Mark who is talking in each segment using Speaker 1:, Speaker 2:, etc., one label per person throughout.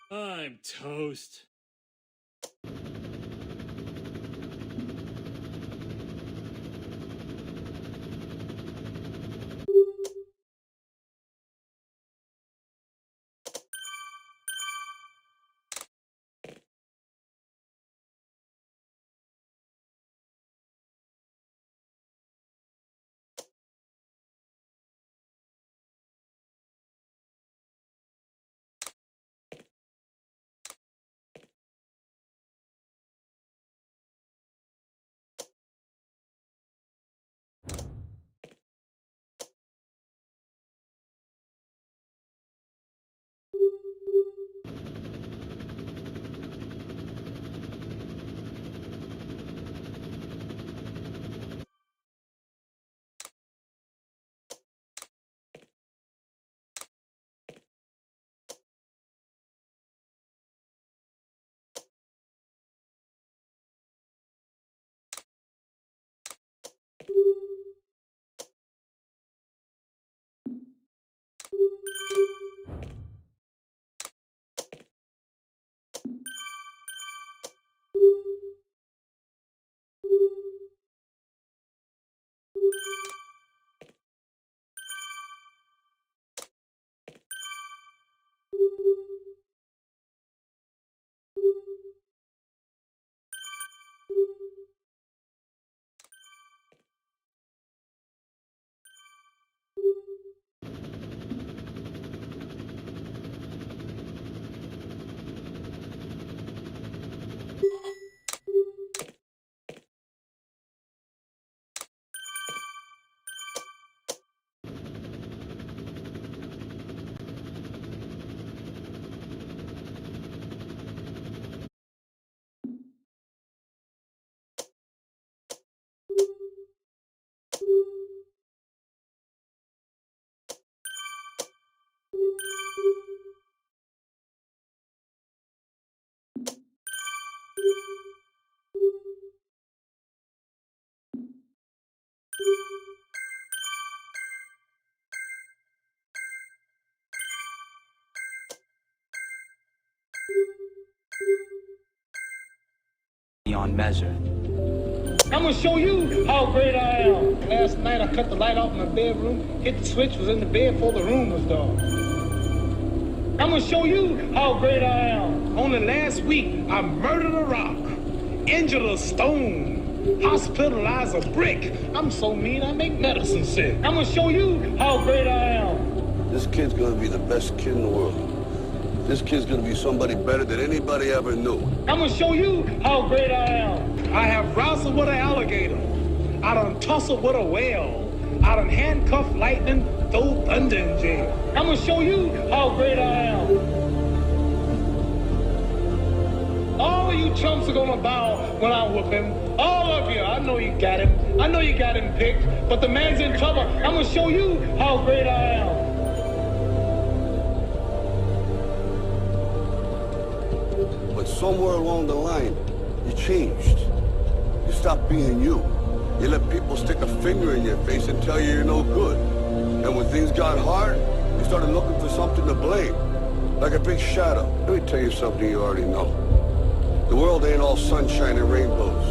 Speaker 1: I'm toast.
Speaker 2: beyond measure.
Speaker 3: I'm gonna show you how great I am. Last night I cut the light off in my bedroom, hit the switch, was in the bed before the room was dark. I'm gonna show you how great I am. Only last week I murdered a rock, injured a stone, hospitalized a brick. I'm so mean I make medicine sick. I'm gonna show you how great I am.
Speaker 4: This kid's gonna be the best kid in the world. This kid's gonna be somebody better than anybody ever knew.
Speaker 3: I'm gonna show you how great I am. I have wrestled with an alligator. I done tussled with a whale. I done handcuffed lightning, throw thunder in jail. I'm gonna show you how great I am. All of you chumps are gonna bow when I whoop him. All of you. I know you got him. I know you got him picked, but the man's in trouble. I'm gonna show you how great I am.
Speaker 4: But somewhere along the line, you changed. You stopped being you. You let people stick a finger in your face and tell you you're no good. And when things got hard, you started looking for something to blame. Like a big shadow. Let me tell you something you already know. The world ain't all sunshine and rainbows.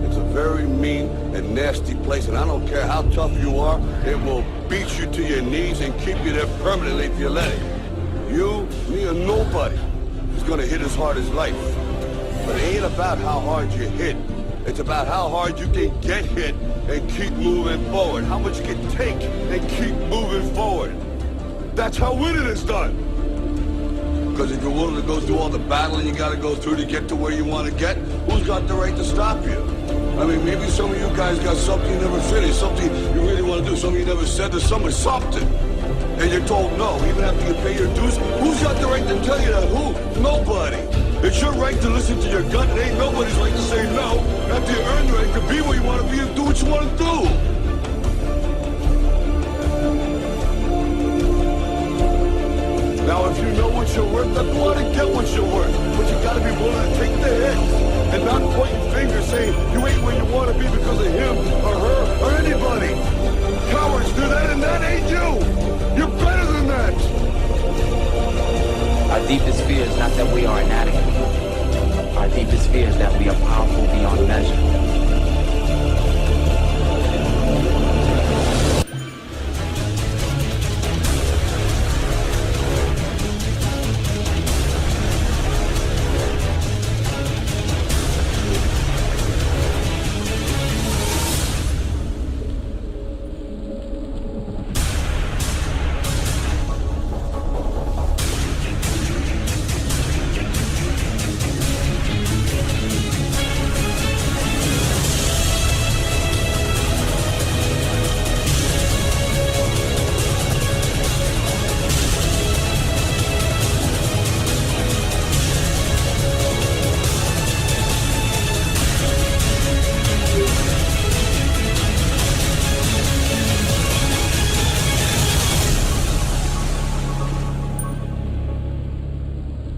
Speaker 4: It's a very mean and nasty place, and I don't care how tough you are, it will beat you to your knees and keep you there permanently if you let it. You, me, or nobody is gonna hit as hard as life. But it ain't about how hard you hit. It's about how hard you can get hit and keep moving forward. How much you can take and keep moving forward. That's how winning is done. Because if you're willing to go through all the battling you gotta go through to get to where you want to get, who's got the right to stop you? I mean, maybe some of you guys got something you never finished, something you really want to do, something you never said to someone, something. And you're told no, even after you pay your dues. Who's got the right to tell you that? Who? Nobody. It's your right to listen to your gut. It ain't nobody's right to say no after you earn the right to be where you want to be and do what you want to do. Now, if you know what you're worth, then go out and get what you're worth. But you gotta be willing to take the hits and not pointing fingers saying you ain't where you want to be because of him or her or anybody. Cowards do that, and that ain't you. You're better than that.
Speaker 2: Our deepest fear is not that we are inadequate. Our deepest fear is that we are powerful beyond measure.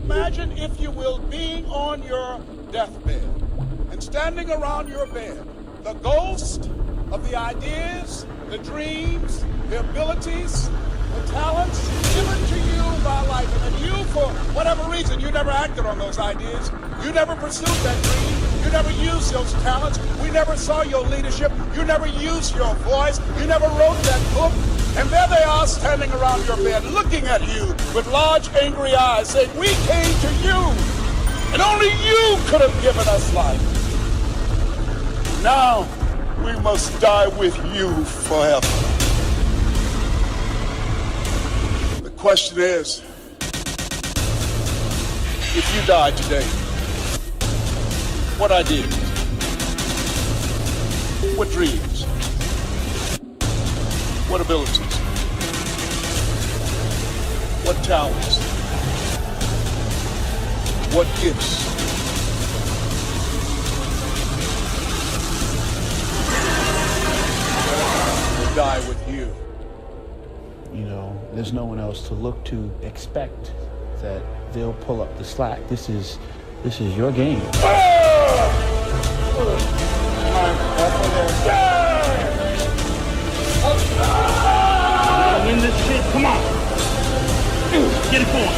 Speaker 5: Imagine, if you will, being on your deathbed and standing around your bed, the ghost of the ideas, the dreams, the abilities, the talents given to you by life. And then you, for whatever reason, you never acted on those ideas. You never pursued that dream. You never used those talents. We never saw your leadership. You never used your voice. You never wrote that book. And there they are standing around your bed looking at you with large angry eyes saying, we came to you and only you could have given us life. Now we must die with you forever. The question is, if you died today, what ideas? What dreams? What abilities? What talents? What gifts? Will die with you.
Speaker 6: You know, there's no one else to look to. Expect that they'll pull up the slack. This is your game.
Speaker 1: Win this shit. Come on. Get it going.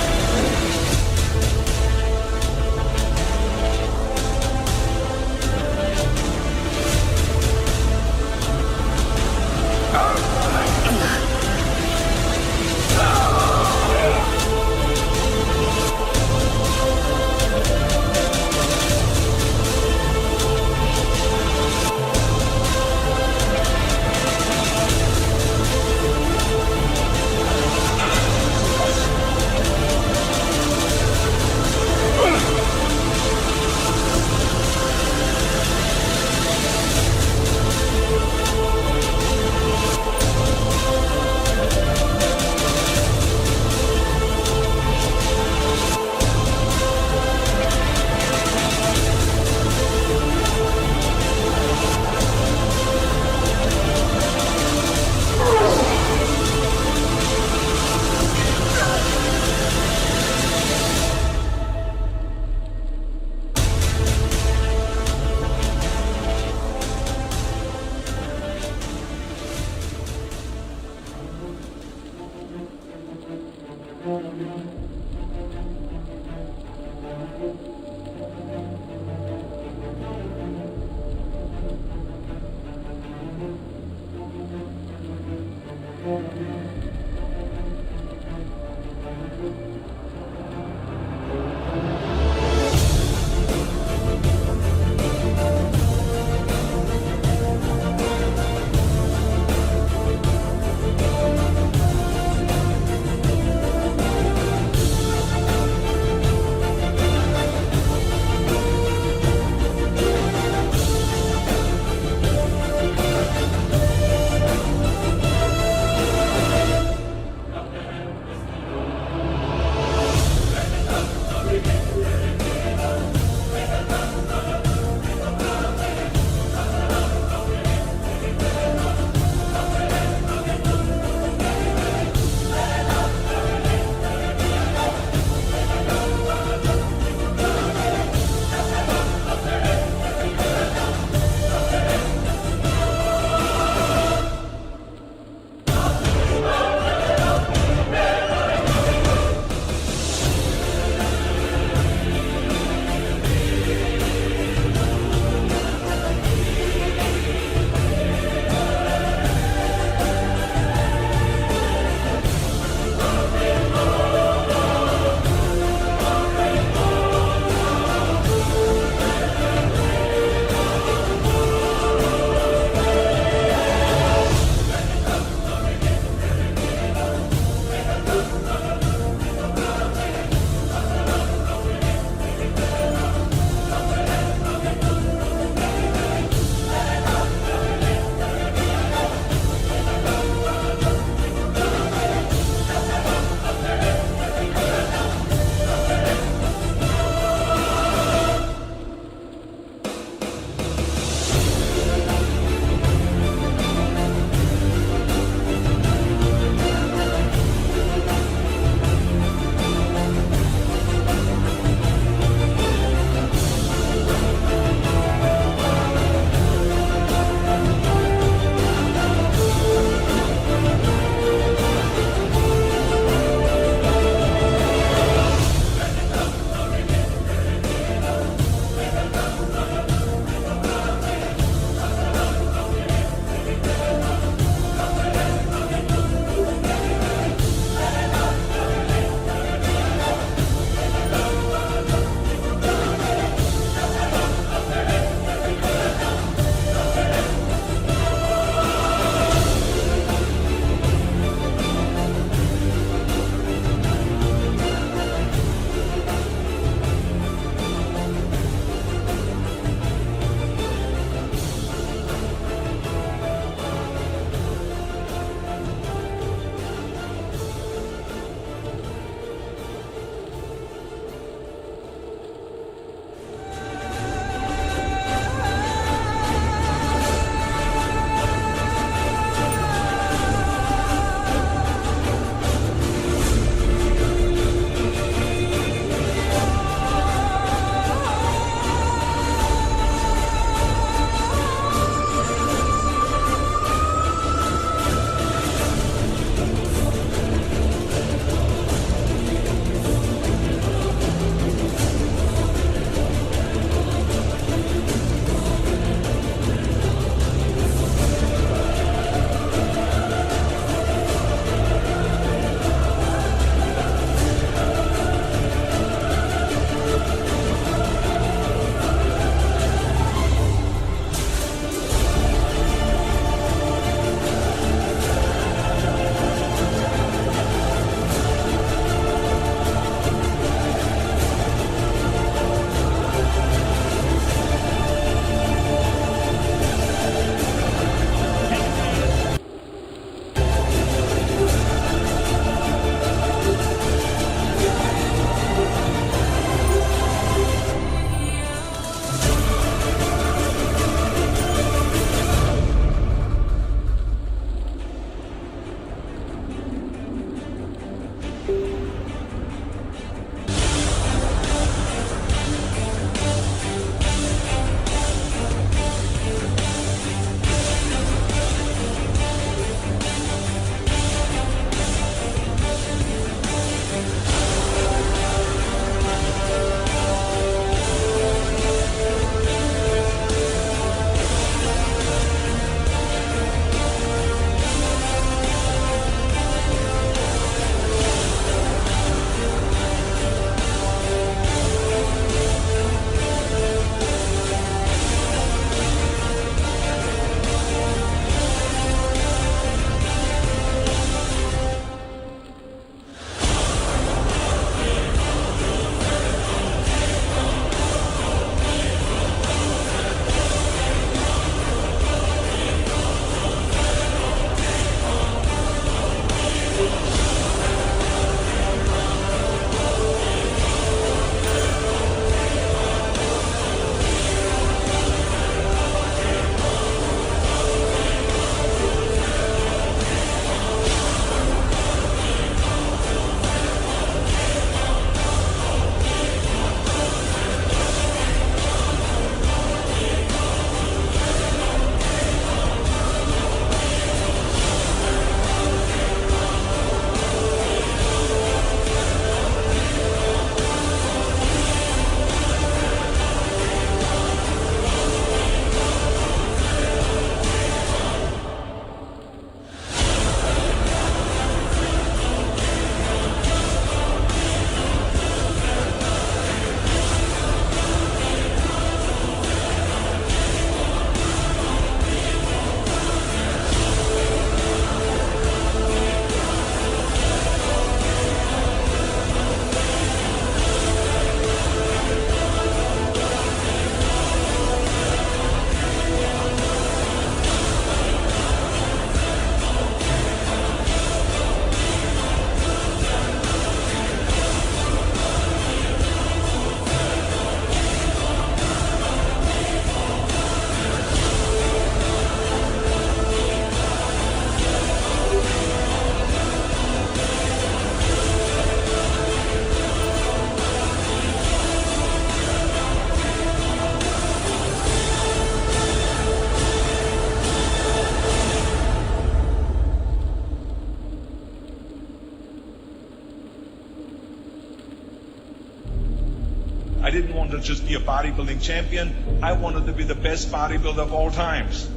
Speaker 1: to just be a bodybuilding champion. I wanted to be the best bodybuilder of all times.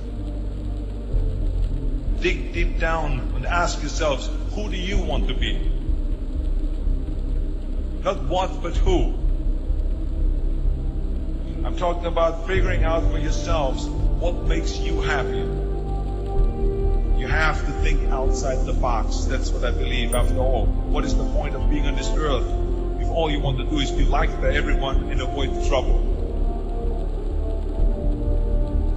Speaker 1: Dig deep down and ask yourselves, who do you want to be? Not what, but who. I'm talking about figuring out for yourselves what makes you happy. You have to think outside the box. That's what I believe. After all, what is the point of being on this earth if all you want to do is be liked by everyone and avoid trouble?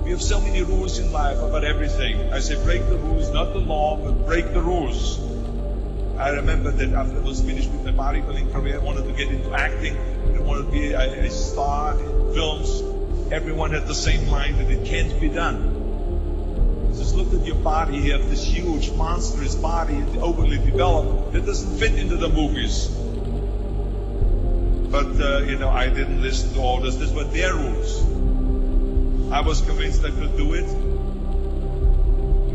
Speaker 1: We have so many rules in life about everything. I say break the rules, not the law, but break the rules. I remember that after I was finished with my bodybuilding career, I wanted to get into acting. I wanted to be a star in films. Everyone had the same line that it can't be done. Just look at your body. You have this huge, monstrous body, overly developed, that doesn't fit into the movies. But, I didn't listen to all this. These were their rules. I was convinced I could do it.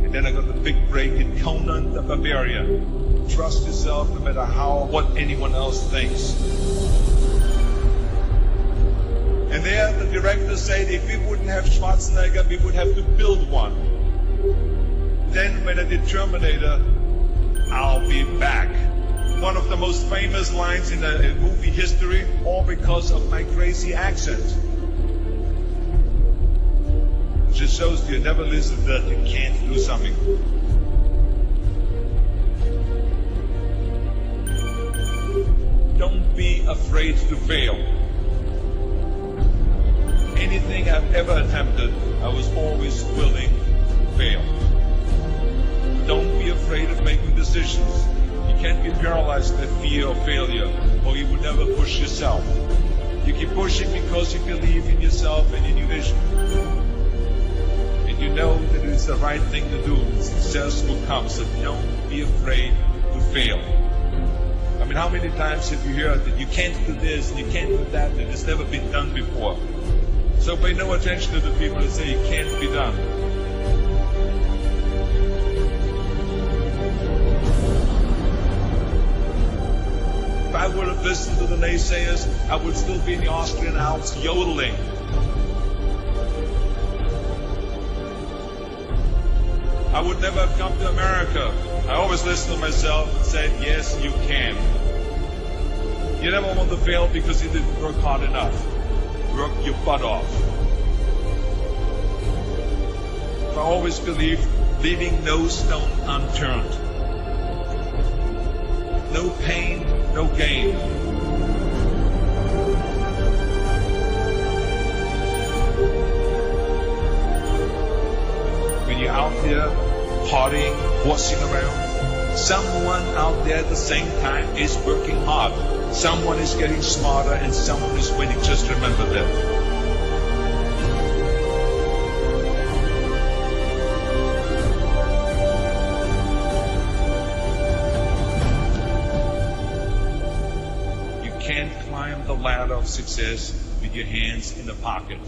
Speaker 1: And then I got the big break in Conan the Barbarian. Trust yourself no matter what anyone else thinks. And there the director said if we wouldn't have Schwarzenegger, we would have to build one. Then when I did Terminator, I'll be back. One of the most famous lines in movie history, all because of my crazy accent. It just shows you never listen that you can't do something. Don't be afraid to fail. Anything I've ever attempted, I was always willing to fail. Don't be afraid of making decisions. You can't be paralyzed by fear of failure, or you will never push yourself. You keep pushing because you believe in yourself and in your vision. And you know that it is the right thing to do. Success will come, so don't be afraid to fail. I mean, how many times have you heard that you can't do this, and you can't do that, and it's never been done before? So pay no attention to the people that say it can't be done. If I would have listened to the naysayers, I would still be in the Austrian Alps yodeling. I would never have come to America. I always listened to myself and said, yes, you can. You never want to fail because you didn't work hard enough. Work your butt off. I always believed leaving no stone unturned. No pain, no gain. When you're out there partying, horsing around, someone out there at the same time is working hard. Someone is getting smarter and someone is winning. Just remember that. You can't climb the ladder of success with your hands in the pocket.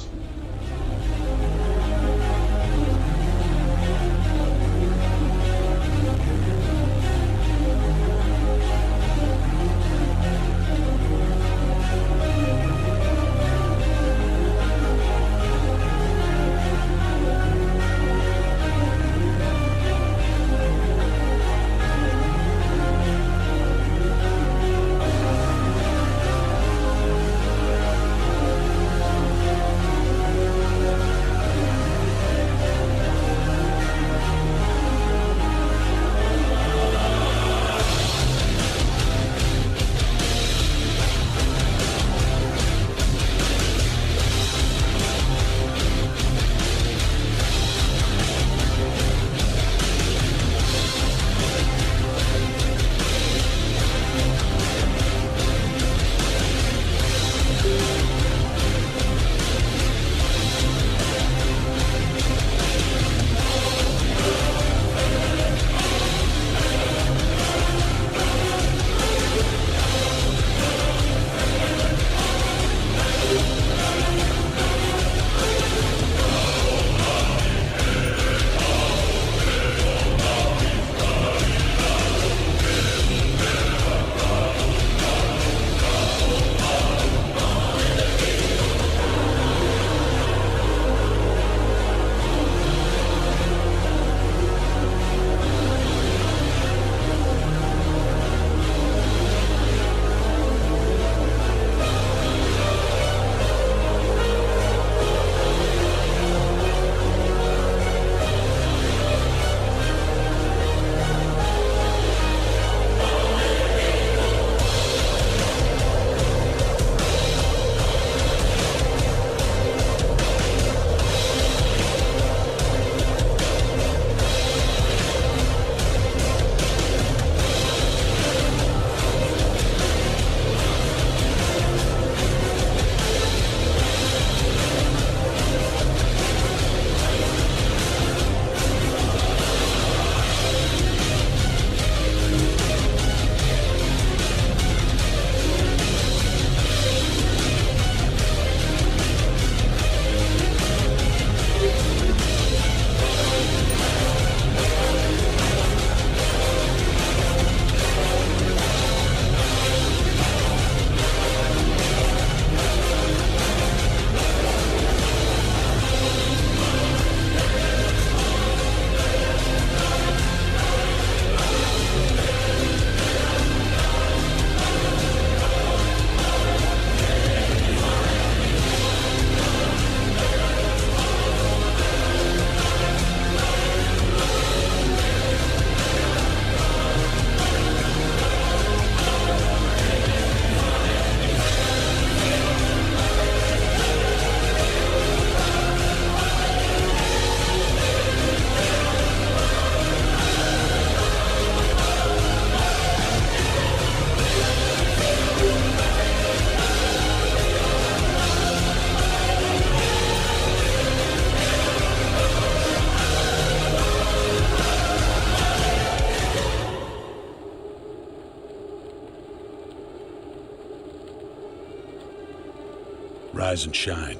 Speaker 7: Rise and shine.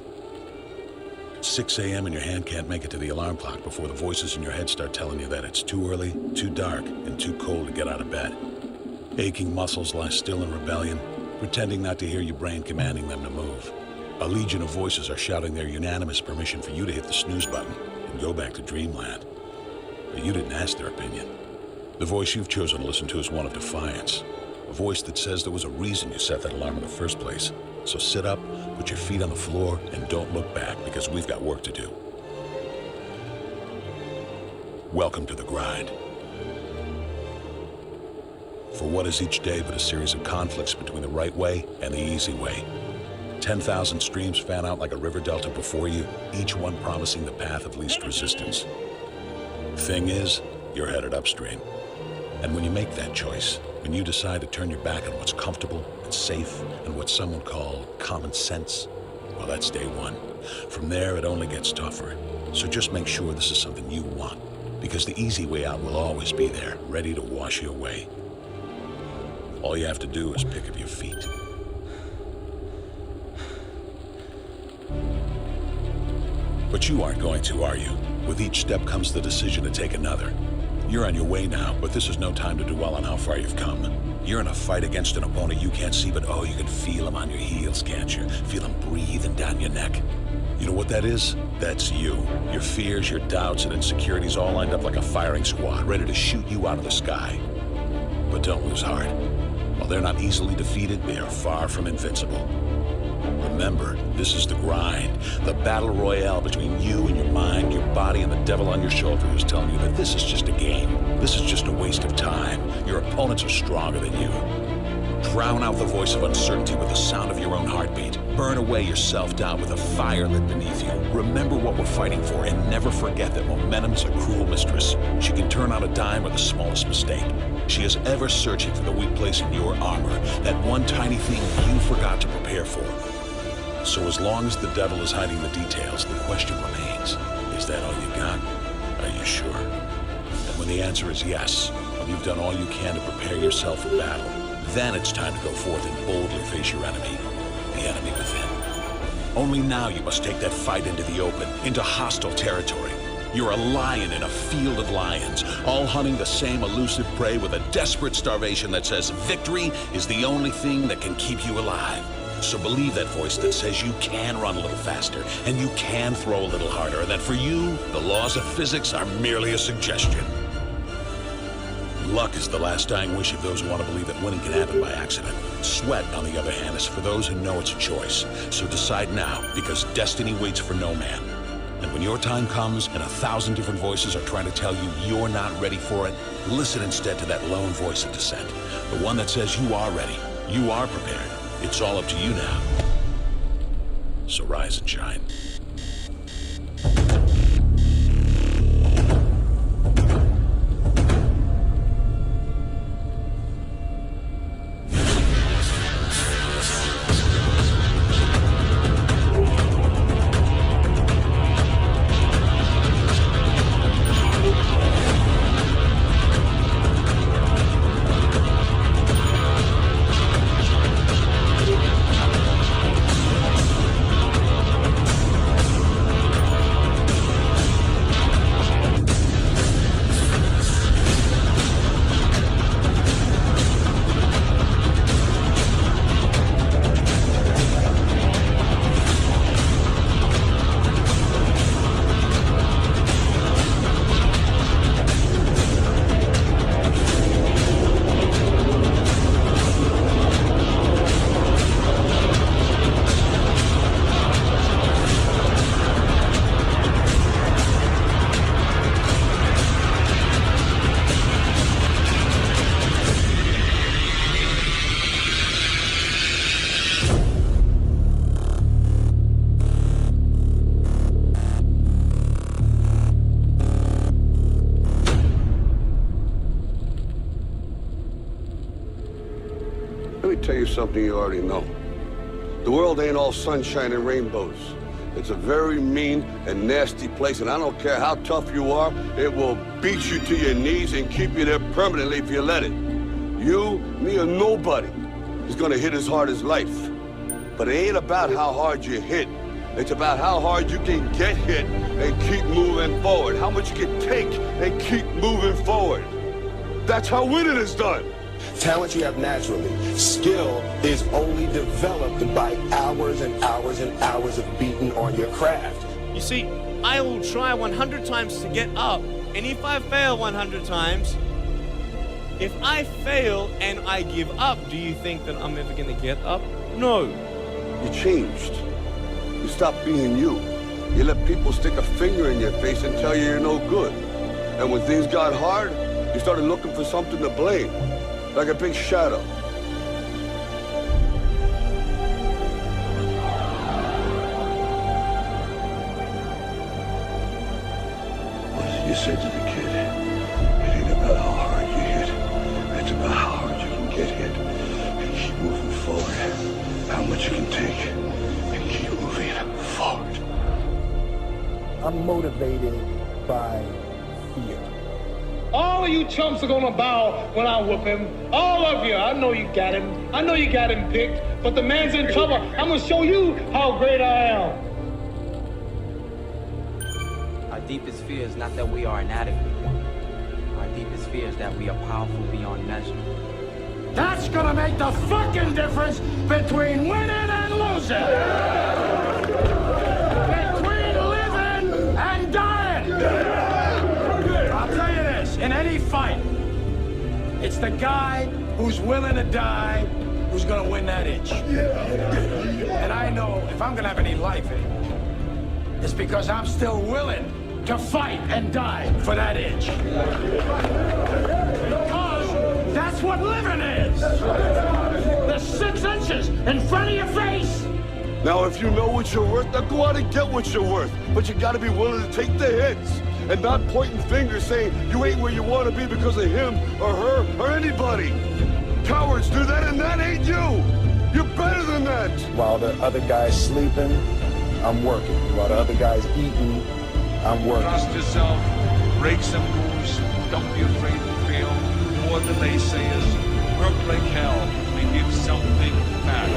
Speaker 7: 6 a.m. and your hand can't make it to the alarm clock before the voices in your head start telling you that it's too early, too dark, and too cold to get out of bed. Aching muscles lie still in rebellion, pretending not to hear your brain commanding them to move. A legion of voices are shouting their unanimous permission for you to hit the snooze button and go back to dreamland. But you didn't ask their opinion. The voice you've chosen to listen to is one of defiance. A voice that says there was a reason you set that alarm in the first place. So sit up, put your feet on the floor, and don't look back, because we've got work to do. Welcome to the grind. For what is each day but a series of conflicts between the right way and the easy way? 10,000 streams fan out like a river delta before you, each one promising the path of least resistance. Thing is, you're headed upstream. And when you make that choice, when you decide to turn your back on what's comfortable and safe and what some would call common sense, well, that's day one. From there, it only gets tougher. So just make sure this is something you want, because the easy way out will always be there, ready to wash you away. All you have to do is pick up your feet. But you aren't going to, are you? With each step comes the decision to take another. You're on your way now, but this is no time to dwell on how far you've come. You're in a fight against an opponent you can't see, but oh, you can feel him on your heels, can't you? Feel him breathing down your neck. You know what that is? That's you. Your fears, your doubts, and insecurities all lined up like a firing squad, ready to shoot you out of the sky. But don't lose heart. While they're not easily defeated, they are far from invincible. Remember, this is the grind, the battle royale between you and your mind, your body, and the devil on your shoulder who's telling you that this is just a game. This is just a waste of time. Your opponents are stronger than you. Drown out the voice of uncertainty with the sound of your own heartbeat. Burn away your self-doubt with a fire lit beneath you. Remember what we're fighting for, and never forget that momentum is a cruel mistress. She can turn on a dime with the smallest mistake. She is ever searching for the weak place in your armor, that one tiny thing you forgot to prepare for. So as long as the devil is hiding the details, the question remains, is that all you got? Are you sure? And when the answer is yes, when you've done all you can to prepare yourself for battle, then it's time to go forth and boldly face your enemy, the enemy within. Only now you must take that fight into the open, into hostile territory. You're a lion in a field of lions, all hunting the same elusive prey with a desperate starvation that says victory is the only thing that can keep you alive. So believe that voice that says you can run a little faster, and you can throw a little harder, and that for you, the laws of physics are merely a suggestion. Luck is the last dying wish of those who want to believe that winning can happen by accident. Sweat, on the other hand, is for those who know it's a choice. So decide now, because destiny waits for no man. And when your time comes and 1,000 different voices are trying to tell you you're not ready for it, listen instead to that lone voice of dissent. The one that says you are ready, you are prepared. It's all up to you now. So rise and shine.
Speaker 4: Let me tell you something you already know. The world ain't all sunshine and rainbows. It's a very mean and nasty place, and I don't care how tough you are, it will beat you to your knees and keep you there permanently if you let it. You, me, or nobody is gonna hit as hard as life. But it ain't about how hard you hit. It's about how hard you can get hit and keep moving forward. How much you can take and keep moving forward. That's how winning is done.
Speaker 8: Talent you have naturally. Skill is only developed by hours and hours and hours of beating on your craft.
Speaker 9: You see, I will try 100 times to get up, and if I fail 100 times, if I fail and I give up, do you think that I'm ever going to get up? No.
Speaker 4: You changed. You stopped being you. You let people stick a finger in your face and tell you you're no good. And when things got hard, you started looking for something to blame, like a big shadow.
Speaker 10: You said to the kid, it ain't about how hard you hit. It's about how hard you can get hit and keep moving forward. How much you can take and keep moving forward.
Speaker 8: I'm motivated by fear.
Speaker 3: All of you chumps are gonna bow when I whoop him. All of you. I know you got him. I know you got him picked. But the man's in trouble. I'm gonna show you how great I am.
Speaker 2: Our deepest fear is not that we are inadequate. Our deepest fear is that we are powerful beyond measure.
Speaker 3: That's gonna make the fucking difference between winning and losing. Between living and dying. I'll tell you this, in any fight, it's the guy who's willing to die who's gonna win that itch. And I know if I'm gonna have any life in it, it's because I'm still willing to fight and die for that itch. Because that's what living is. The 6 inches in front of your face.
Speaker 4: Now, if you know what you're worth, now go out and get what you're worth. But you gotta be willing to take the hits and not pointing fingers saying you ain't where you want to be because of him or her or anybody. Cowards do that, and that ain't you. You're better than that.
Speaker 8: While the other guy's sleeping, I'm working. While the other guy's eating, I'm working.
Speaker 1: Trust yourself, break some rules, don't be afraid to fail. More than naysayers, work like hell and give something back.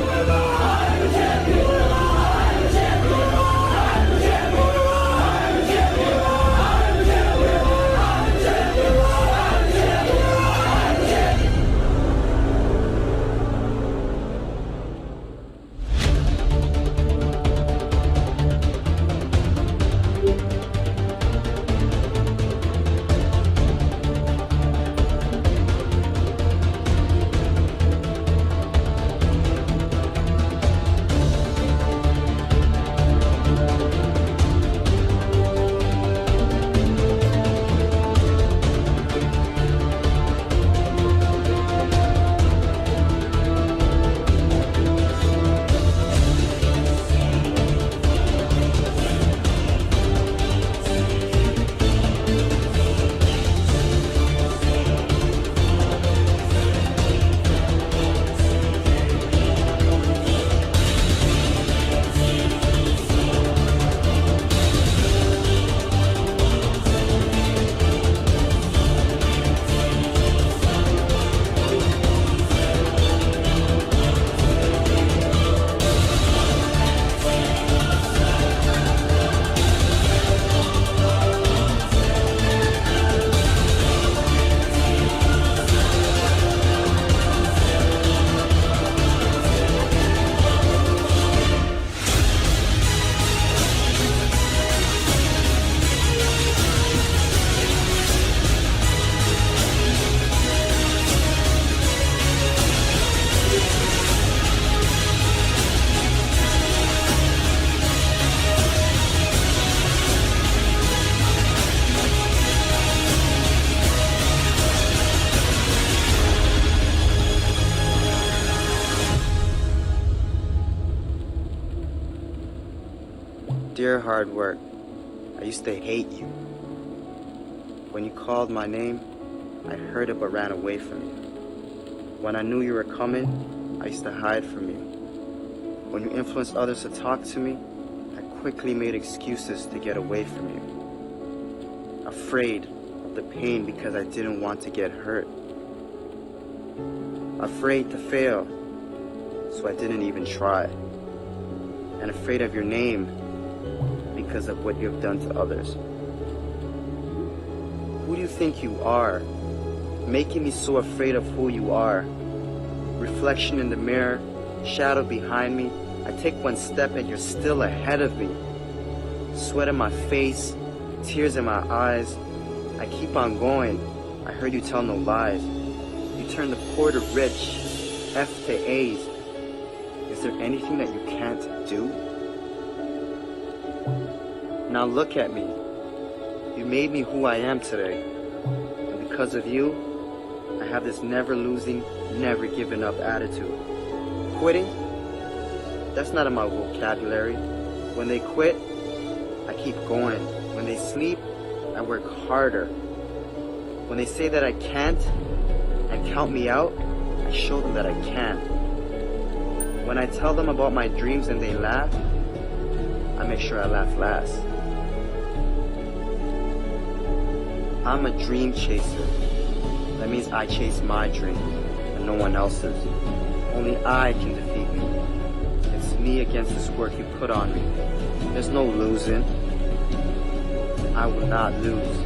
Speaker 11: Dear hard work, I used to hate you. When you called my name, I heard it but ran away from you. When I knew you were coming, I used to hide from you. When you influenced others to talk to me, I quickly made excuses to get away from you. Afraid of the pain because I didn't want to get hurt. Afraid to fail, so I didn't even try. and afraid of your name because of what you have done to others. Who do you think you are, making me so afraid of who you are? Reflection in the mirror, shadow behind me. I take one step and you're still ahead of me. Sweat in my face, tears in my eyes. I keep on going. I heard you tell no lies. You turn the poor to rich, F to A's. Is there anything that you can't do? Now look at me. You made me who I am today. And because of you, I have this never losing, never giving up attitude. Quitting? That's not in my vocabulary. When they quit, I keep going. When they sleep, I work harder. When they say that I can't and count me out, I show them that I can. When I tell them about my dreams and they laugh, I make sure I laugh last. I'm a dream chaser. That means I chase my dream and no one else's. Only I can defeat me. It's me against this work you put on me. There's no losing. I will not lose.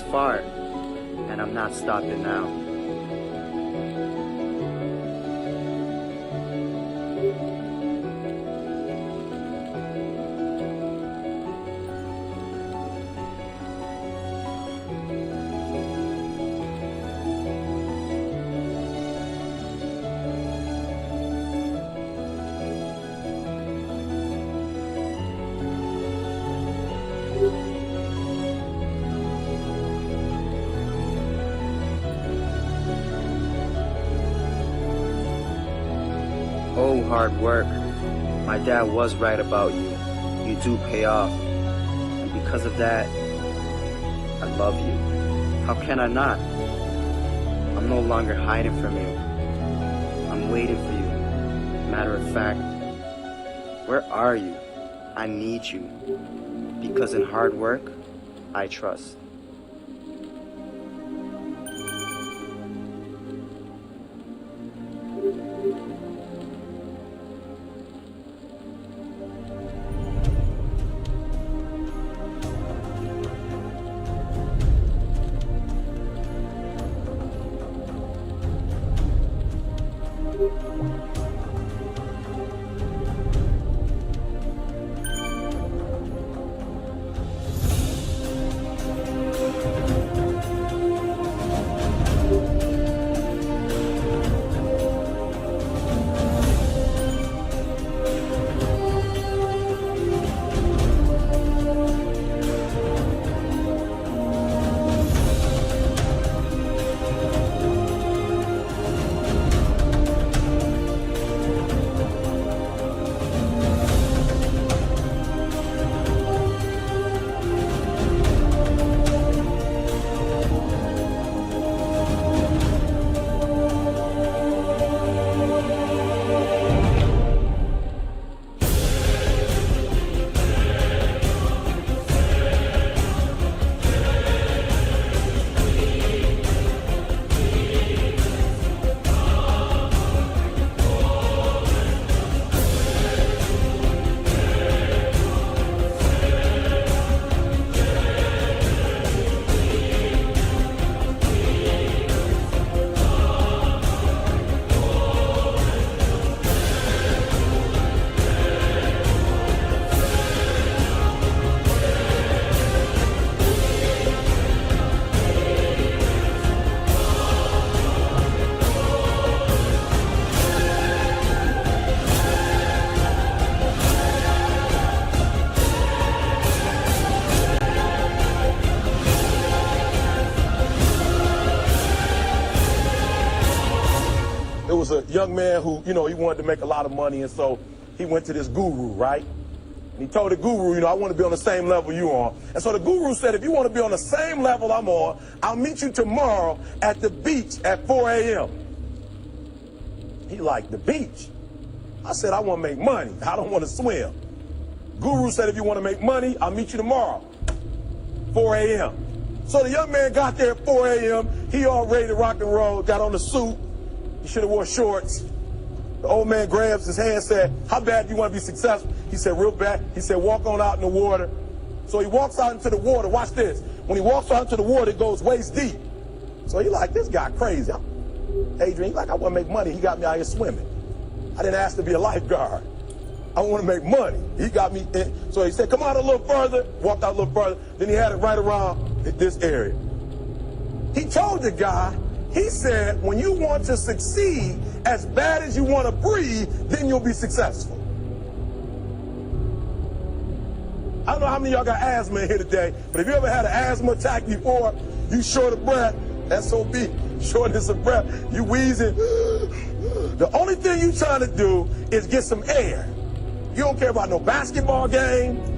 Speaker 11: Far, and I'm not stopping now. Oh, hard work. My dad was right about you. You do pay off. And because of that, I love you. How can I not? I'm no longer hiding from you. I'm waiting for you. Matter of fact, where are you? I need you. Because in hard work, I trust.
Speaker 12: was a young man who, he wanted to make a lot of money, and so he went to this guru, right? He told the guru, you know, I want to be on the same level you on. And so the guru said, if you want to be on the same level I'm on, I'll meet you tomorrow at the beach at 4 a.m. He liked the beach. I said, I want to make money. I don't want to swim. Guru said, if you want to make money, I'll meet you tomorrow, 4 a.m. So the young man got there at 4 a.m. He all ready to rock and roll, got on the suit. He should have wore shorts. The old man grabs his hand and said, how bad do you want to be successful? He said, real bad. He said, walk on out in the water. So he walks out into the water. Watch this. When he walks out into the water, it goes waist deep. So he like, this guy crazy. Adrian, he like, I want to make money. He got me out here swimming. I didn't ask to be a lifeguard. I want to make money. He got me in. So he said, come out a little further. Walked out a little further. Then he had it right around this area. He told the guy, he said, when you want to succeed as bad as you want to breathe, then you'll be successful. I don't know how many of y'all got asthma in here today, but if you ever had an asthma attack before, you short of breath, SOB, shortness of breath, you wheezing. The only thing you trying to do is get some air. You don't care about no basketball game.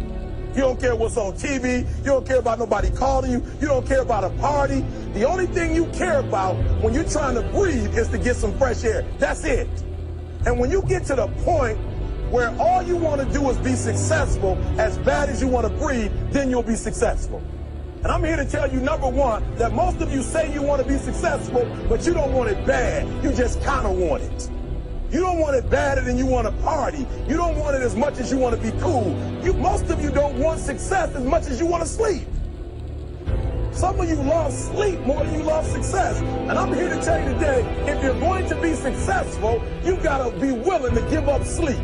Speaker 12: You don't care what's on TV. You don't care about nobody calling you. You don't care about a party. The only thing you care about when you're trying to breathe is to get some fresh air. That's it. And when you get to the point where all you want to do is be successful as bad as you want to breathe, then you'll be successful. And I'm here to tell you, number one, that most of you say you want to be successful, but you don't want it bad. You just kind of want it. You don't want it badder than you want to party. You don't want it as much as you want to be cool. Most of you don't want success as much as you want to sleep. Some of you love sleep more than you love success. And I'm here to tell you today, if you're going to be successful, you got to be willing to give up sleep.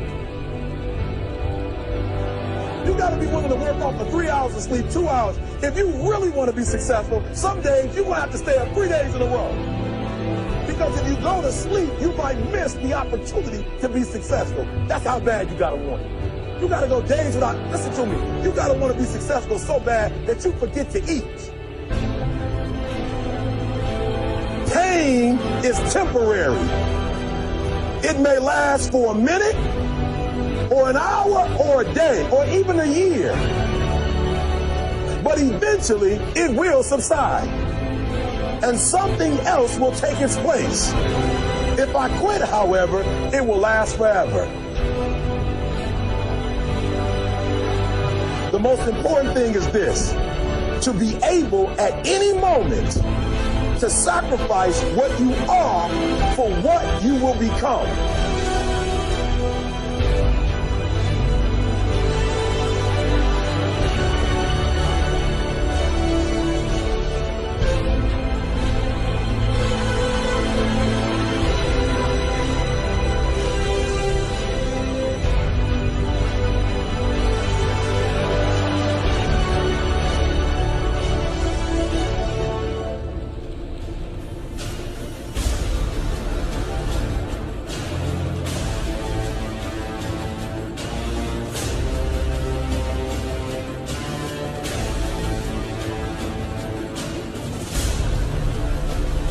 Speaker 12: You got to be willing to work off for 3 hours of sleep, 2 hours. If you really want to be successful, some days you're going to have to stay up 3 days in a row. Because if you go to sleep, you might miss the opportunity to be successful. That's how bad you got to want it. You got to go days without, listen to me, you got to want to be successful so bad that you forget to eat. Pain is temporary. It may last for a minute, or an hour, or a day, or even a year. But eventually, it will subside. And something else will take its place. If I quit, however, it will last forever. The most important thing is this: to be able at any moment to sacrifice what you are for what you will become.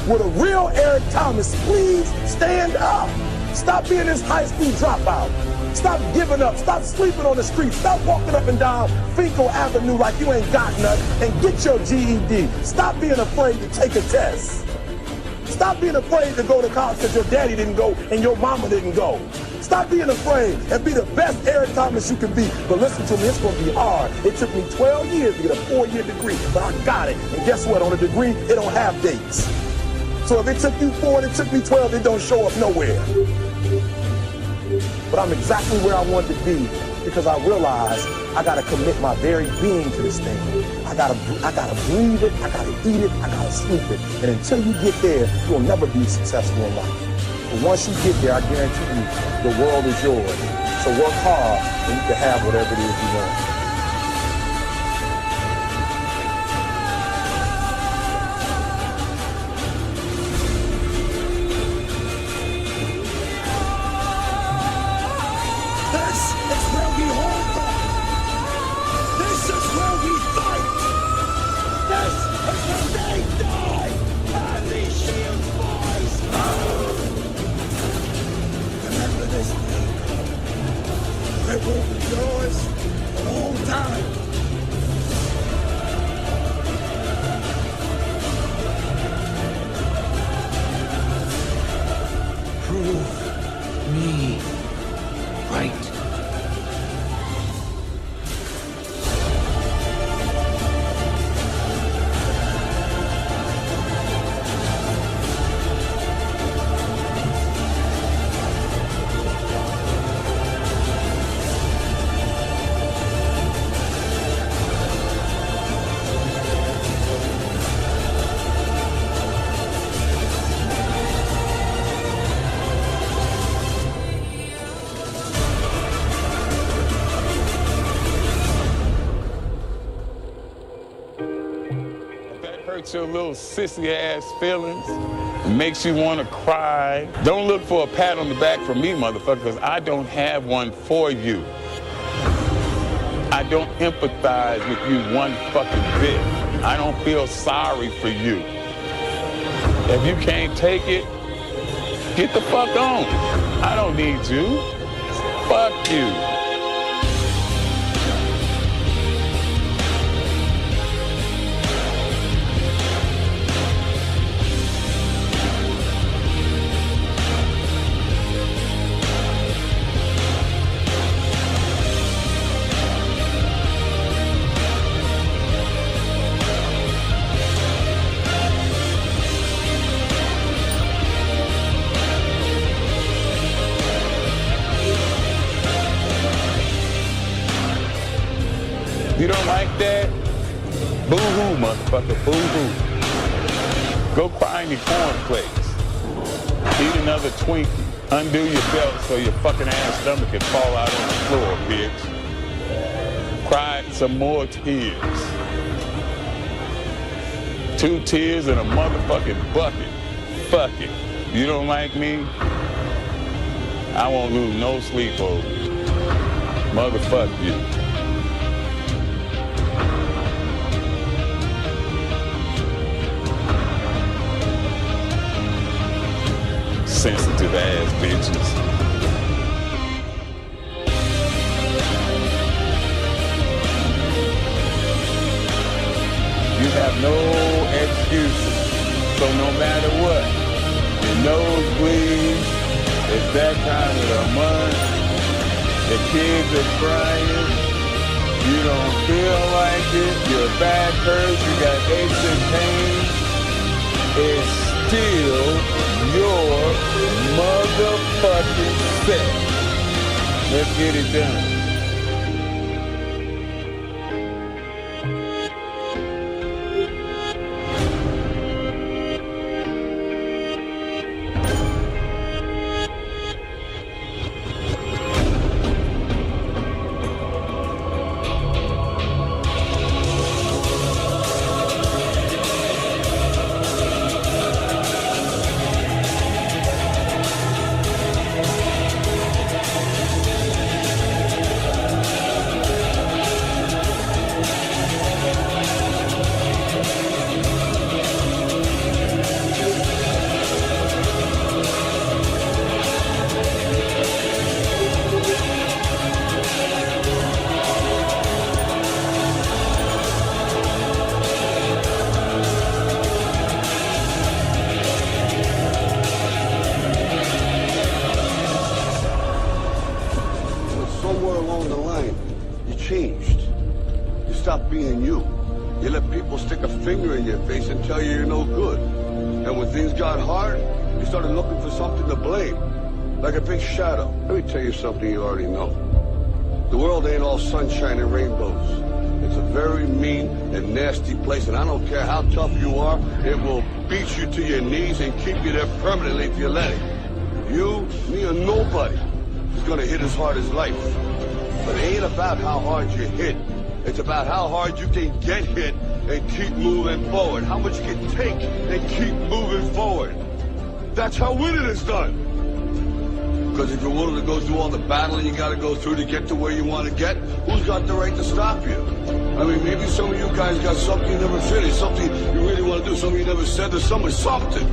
Speaker 12: With a real Eric Thomas, please stand up. Stop being this high school dropout. Stop giving up. Stop sleeping on the street. Stop walking up and down Finkel Avenue like you ain't got nothing, and get your GED. Stop being afraid to take a test. Stop being afraid to go to college because your daddy didn't go and your mama didn't go. Stop being afraid and be the best Eric Thomas you can be. But listen to me, it's going to be hard. It took me 12 years to get a 4-year degree, but I got it. And guess what? On a degree, it don't have dates. So if it took you 4 and it took me 12, it don't show up nowhere. But I'm exactly where I wanted to be because I realized I got to commit my very being to this thing. I gotta breathe it, I gotta eat it, I gotta sleep it. And until you get there, you'll never be successful in life. But once you get there, I guarantee you, the world is yours. So work hard and you can have whatever it is you want.
Speaker 13: hurts your little sissy-ass feelings, it makes you want to cry, don't look for a pat on the back from me, motherfucker, because I don't have one for you. I don't empathize with you one fucking bit. I don't feel sorry for you. If you can't take it, get the fuck on. I don't need you. Fuck you. You don't like that? Boo-hoo, motherfucker, boo-hoo. Go cry in your cornflakes. Eat another Twinkie. Undo your belt so your fucking ass stomach can fall out on the floor, bitch. Cry some more tears. 2 tears in a motherfucking bucket. Fuck it. You don't like me? I won't lose no sleep over you. Motherfuck you. Sensitive ass bitches. You have no excuses. So no matter what, your nose bleeds, it's that time of the month, the kids are crying, you don't feel like it, your back hurts, you got aches and pains, it's still your motherfucking set. Let's get it done.
Speaker 4: Being you. You let people stick a finger in your face and tell you you're no good. And when things got hard, you started looking for something to blame. Like a big shadow. Let me tell you something you already know. The world ain't all sunshine and rainbows. It's a very mean and nasty place, and I don't care how tough you are, it will beat you to your knees and keep you there permanently if you let it. You, me, or nobody is gonna hit as hard as life. But it ain't about how hard you hit. It's about how hard you can get hit and keep moving forward. How much you can take and keep moving forward. That's how winning is done. Because if you're willing to go through all the battling you got to go through to get to where you want to get, who's got the right to stop you? I mean, maybe some of you guys got something you never finished, something you really want to do, something you never said to someone, something.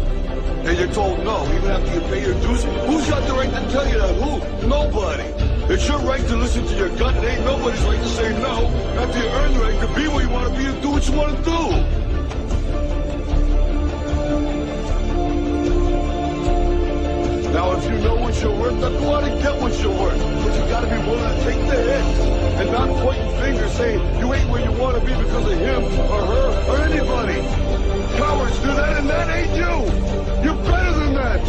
Speaker 4: And you're told no, even after you pay your dues. Who's got the right to tell you that? Who? Nobody. It's your right to listen to your gut. It ain't nobody's right to say no. After you earn the right to be where you want to be and do what you want to do. Now, if you know what you're worth, then go out and get what you're worth. But you got to be willing to take the hit and not pointing fingers saying you ain't where you want to be because of him or her or anybody. Cowards do that, and that ain't you. You're better than that.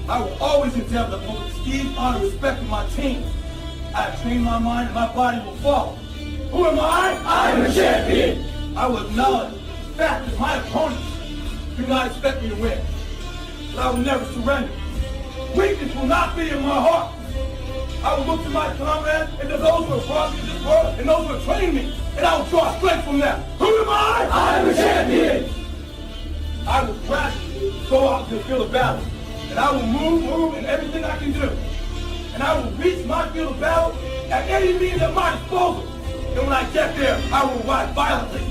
Speaker 14: I will always examine the most esteem, honor, and respect of my team. I have trained my mind and my body will follow. Who am I? I am a champion. I will acknowledge the fact that my opponents do not expect me to win. But I will never surrender. Weakness will not be in my heart. I will look to my comrades and to those who have brought me to this world and those who have trained me, and I will draw strength from them. Who am I? I am a champion. I will gradually go out to the field of battle, and I will move in everything I can do. And I will reach my field of battle at any means at my disposal. And when I get there, I will ride violently.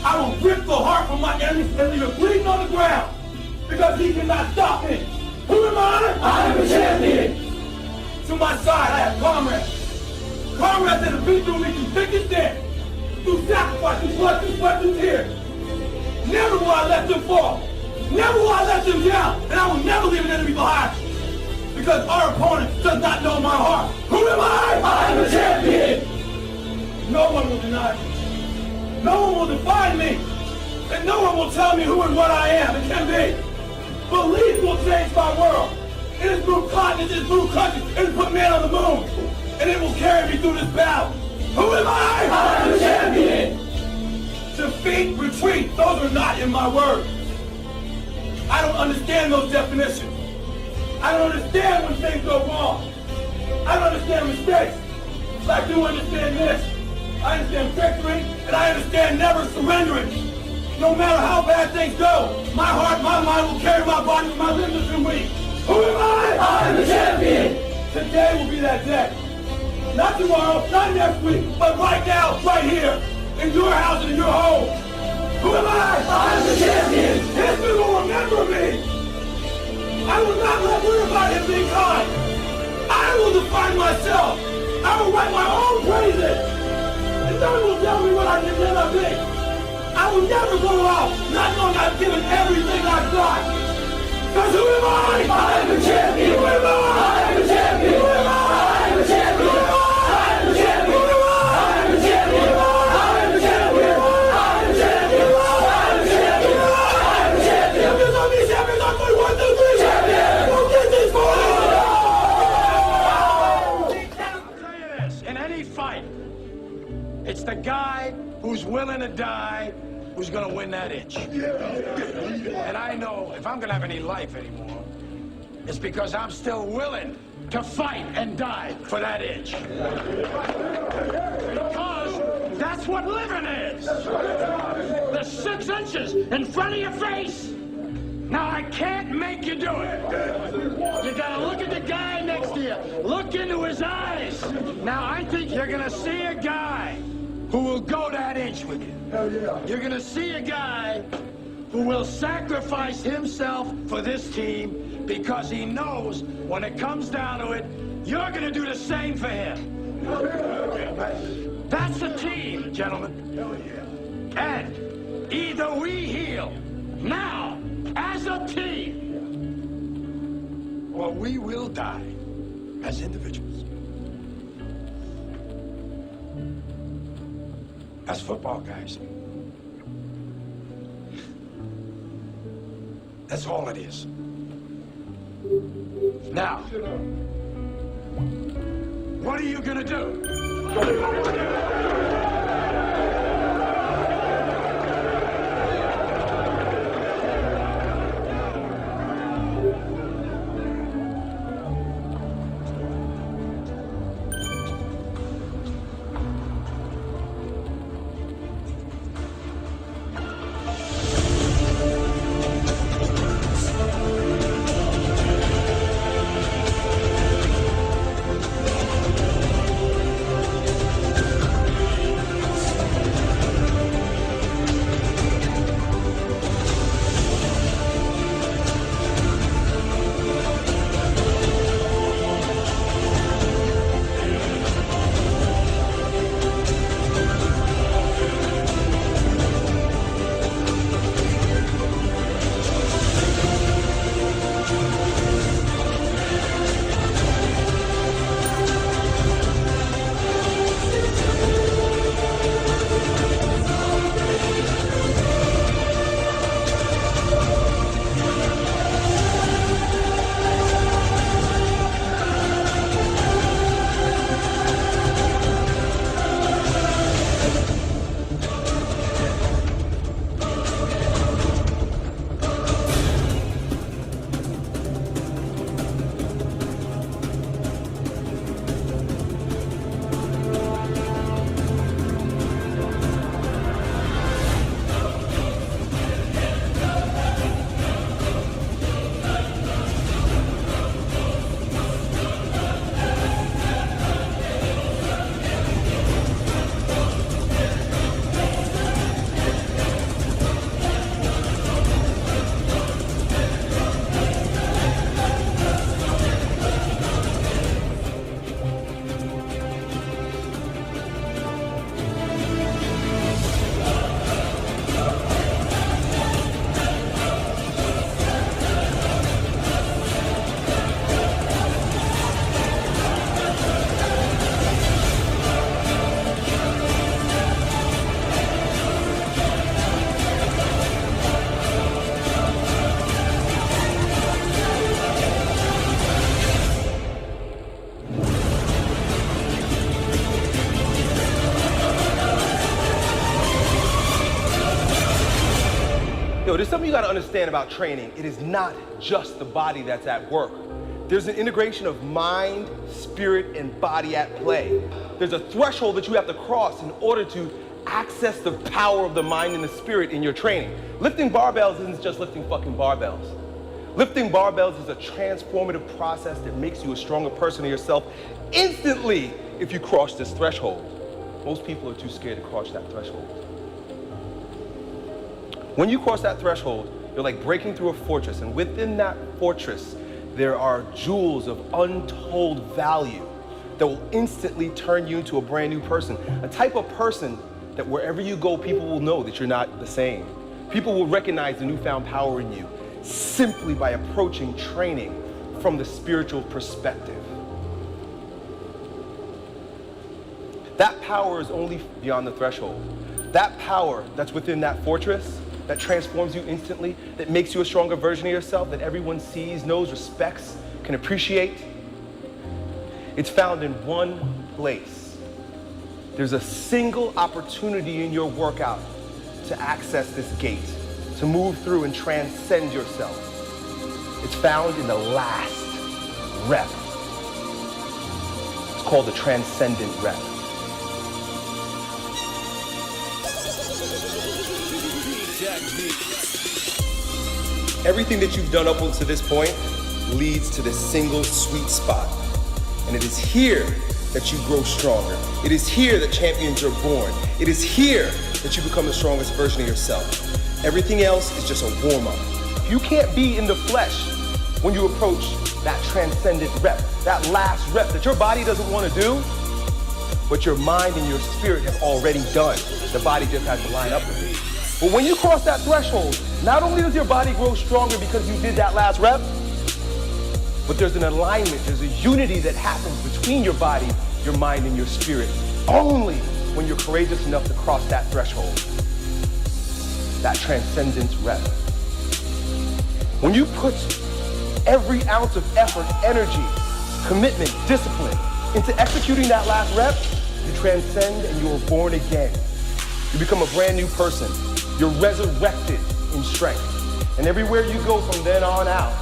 Speaker 14: I will rip the heart from my enemies and leave it bleeding on the ground, because he cannot stop me. Who am I? I am a champion. To my side, I have comrades. Comrades that have been through me through thick and thin, through sacrifice, through blood, through sweat, through tears. Never will I let them fall. Never will I let them down. And I will never leave an enemy behind. Because our opponent does not know my heart. Who am I? I am a champion. No one will deny me. No one will define me. And no one will tell me who and what I am. It can be. Belief will change my world. It has moved continents, it has moved countries, it has put man on the moon. And it will carry me through this battle. Who am I? I am a champion. Defeat, retreat, those are not in my words. I don't understand those definitions. I don't understand when things go wrong. I don't understand mistakes. But I do understand this. I understand victory, and I understand never surrendering. No matter how bad things go, my heart, my mind will carry my body with my limbs and weak. Who am I? I am the champion. Today will be that day. Not tomorrow, not next week, but right now, right here, in your house and in your home. Who am I? I am the champion. History will remember me. I will not let everybody have been kind. I will define myself. I will write my own praises. And no one will tell me what I can never be. I will never go out not knowing I've given everything I've got. Because who am I? I am a champion. Who am I? I am a champion. Who am I? I am a champion. Who am I? I am a champion. Who am I? I am a champion. I am a champion. I am a champion. I am a champion. I am a champion. Champions on me, champions on me. 1, 2, 3, champion. We'll get this for you.
Speaker 15: I'll tell you this, in any fight, it's the guy who's willing to die who's gonna win that itch. And I know if I'm gonna have any life anymore, it's because I'm still willing to fight and die for that itch. Because that's what living is. The 6 inches in front of your face. Now I can't make you do it. You gotta look at the guy next to you. Look into his eyes. Now I think you're gonna see a guy who will go that inch with you. You're gonna see a guy who will sacrifice himself for this team because he knows when it comes down to it, you're gonna do the same for him. That's a team, gentlemen. And either we heal now as a team, or we will die as individuals. That's football, guys. That's all it is. Now, what are you gonna do?
Speaker 16: Yo, there's something you gotta understand about training. It is not just the body that's at work. There's an integration of mind, spirit, and body at play. There's a threshold that you have to cross in order to access the power of the mind and the spirit in your training. Lifting barbells isn't just lifting fucking barbells. Lifting barbells is a transformative process that makes you a stronger person of yourself instantly if you cross this threshold. Most people are too scared to cross that threshold. When you cross that threshold, you're like breaking through a fortress, and within that fortress, there are jewels of untold value that will instantly turn you into a brand new person. A type of person that wherever you go, people will know that you're not the same. People will recognize the newfound power in you simply by approaching training from the spiritual perspective. That power is only beyond the threshold. That power that's within that fortress, that transforms you instantly, that makes you a stronger version of yourself, that everyone sees, knows, respects, can appreciate, it's found in one place. There's a single opportunity in your workout to access this gate, to move through and transcend yourself. It's found in the last rep. It's called the transcendent rep. Everything that you've done up until this point leads to this single sweet spot. And it is here that you grow stronger. It is here that champions are born. It is here that you become the strongest version of yourself. Everything else is just a warm-up. You can't be in the flesh when you approach that transcendent rep, that last rep that your body doesn't want to do, but your mind and your spirit have already done. The body just has to line up with it. But when you cross that threshold, not only does your body grow stronger because you did that last rep, but there's an alignment, there's a unity that happens between your body, your mind, and your spirit, only when you're courageous enough to cross that threshold, that transcendence rep. When you put every ounce of effort, energy, commitment, discipline into executing that last rep, you transcend and you are born again. You become a brand new person. You're resurrected in strength. And everywhere you go from then on out,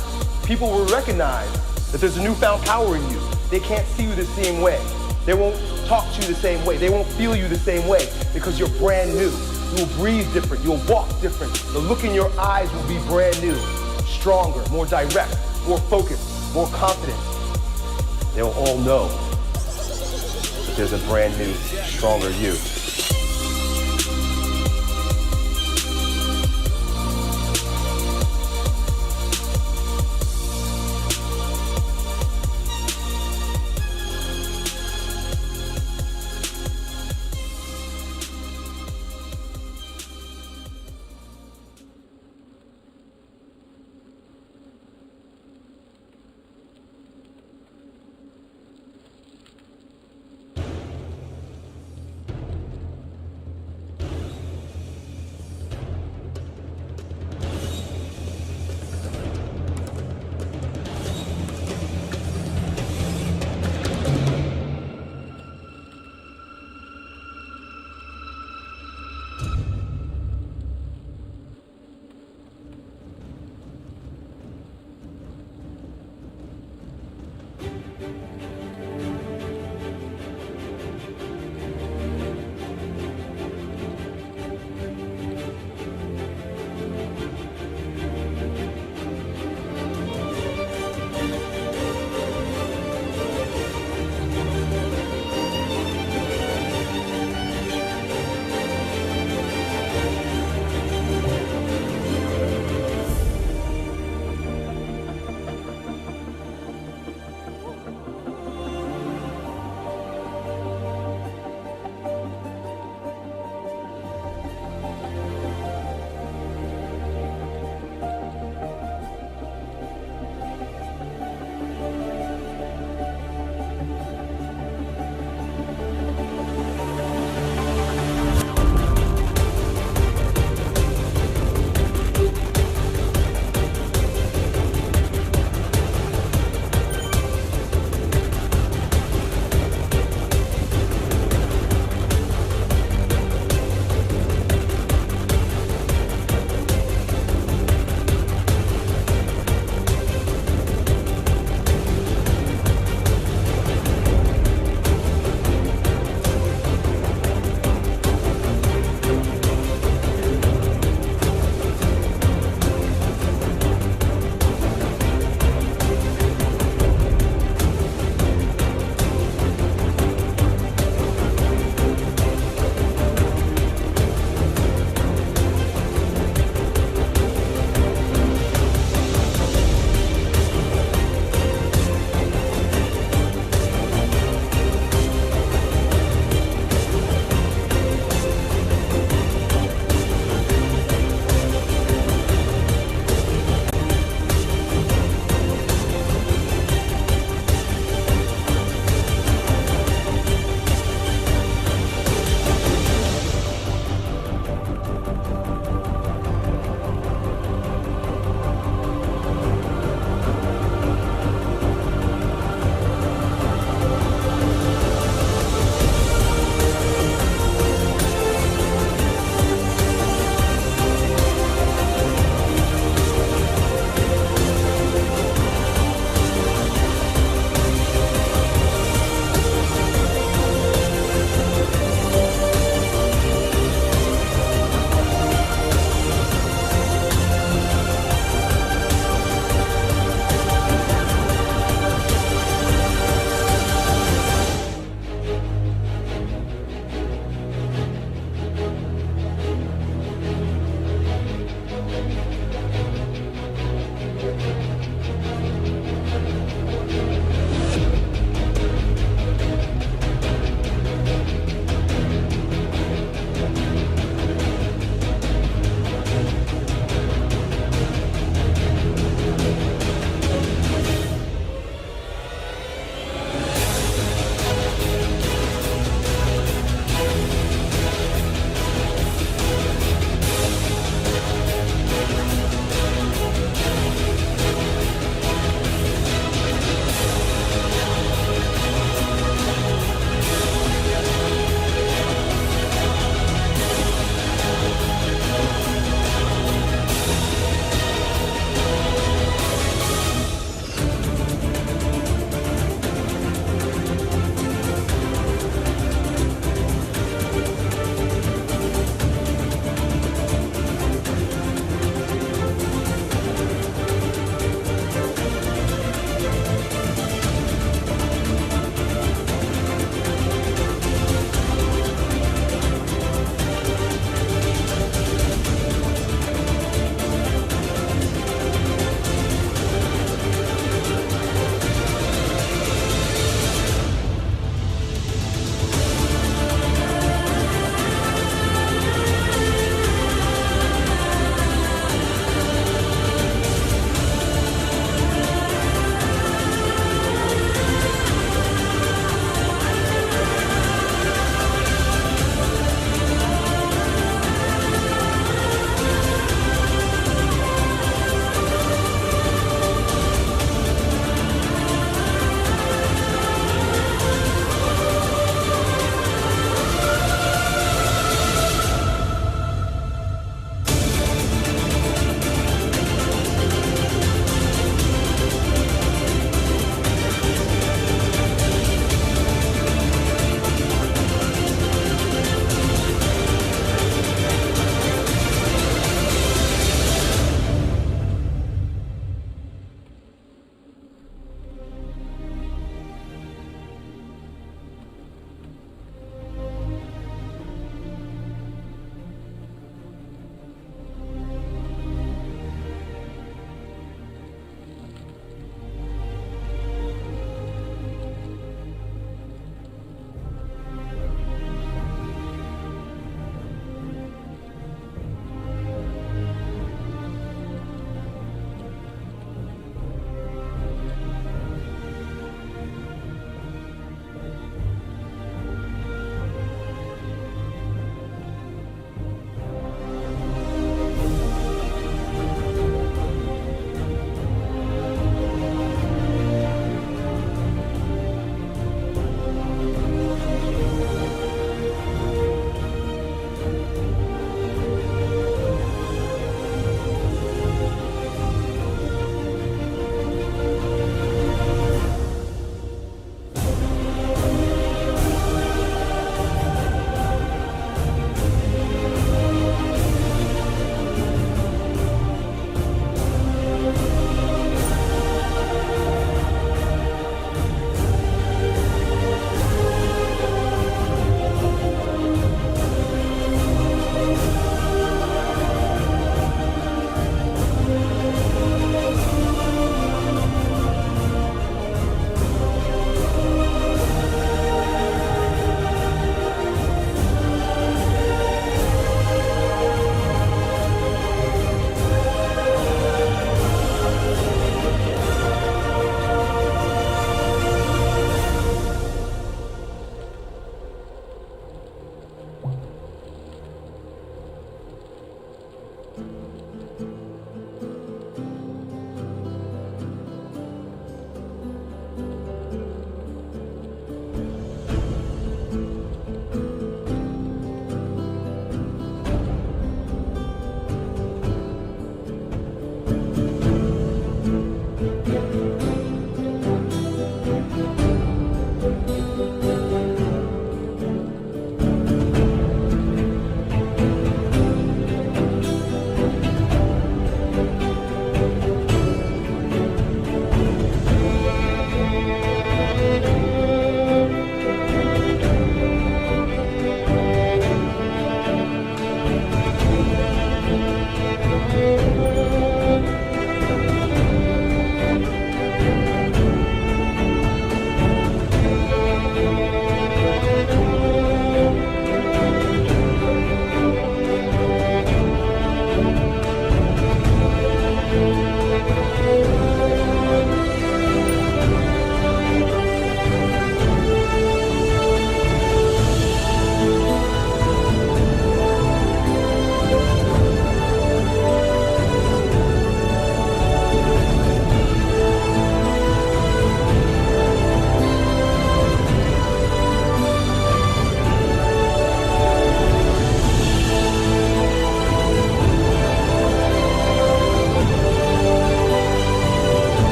Speaker 16: people will recognize that there's a newfound power in you. They can't see you the same way. They won't talk to you the same way. They won't feel you the same way because you're brand new. You'll breathe different. You'll walk different. The look in your eyes will be brand new, stronger, more direct, more focused, more confident. They'll all know that there's a brand new, stronger you.